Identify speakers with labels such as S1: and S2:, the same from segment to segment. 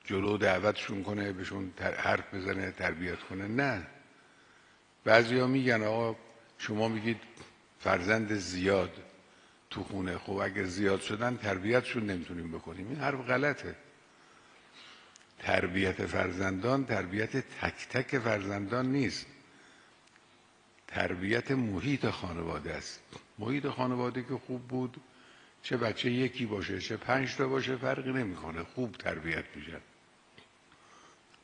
S1: جلو دعوتشون کنه، بهشون حرف بزنه، تربیت کنه. نه، بعضیا میگن آقا شما میگید فرزند زیاد تو خونه، خب اگر زیاد شدن تربیتشون نمیتونیم بکنیم. این حرف غلطه. تربیت فرزندان تربیت تک تک فرزندان نیست، تربیت محیط خانواده است. محیط خانواده که خوب بود، چه بچه یکی باشه چه 5 تا باشه فرقی نمیکنه، خوب تربیت میشن،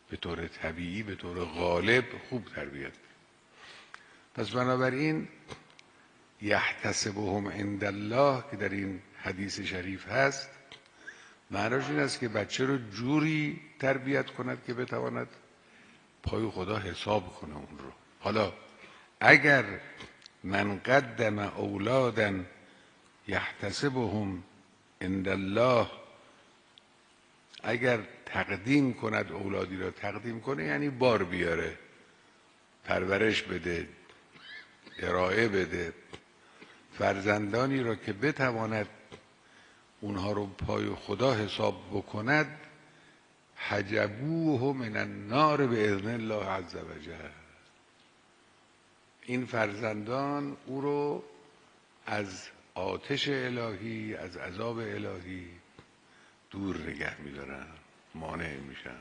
S1: به طور طبیعی به طور غالب خوب تربیت میشن. پس بنابراین یحتسبهم عند الله که در این حدیث شریف هست، معناش این است که بچه رو جوری تربیت کند که بتواند پای خدا حساب کنه اون رو. حالا اگر من قدم اولادا یحتسبهم عند الله، اگر تقدیم کند اولادی را، تقدیم کنه یعنی بار بیاره، پرورش بده، ارائه بده، فرزندانی را که بتواند اونها رو پای خدا حساب بکند، حجبوه من النار باذن الله عز وجل. این فرزندان او رو از آتش الهی، از عذاب الهی دور نگه می‌دارن، مانع میشن.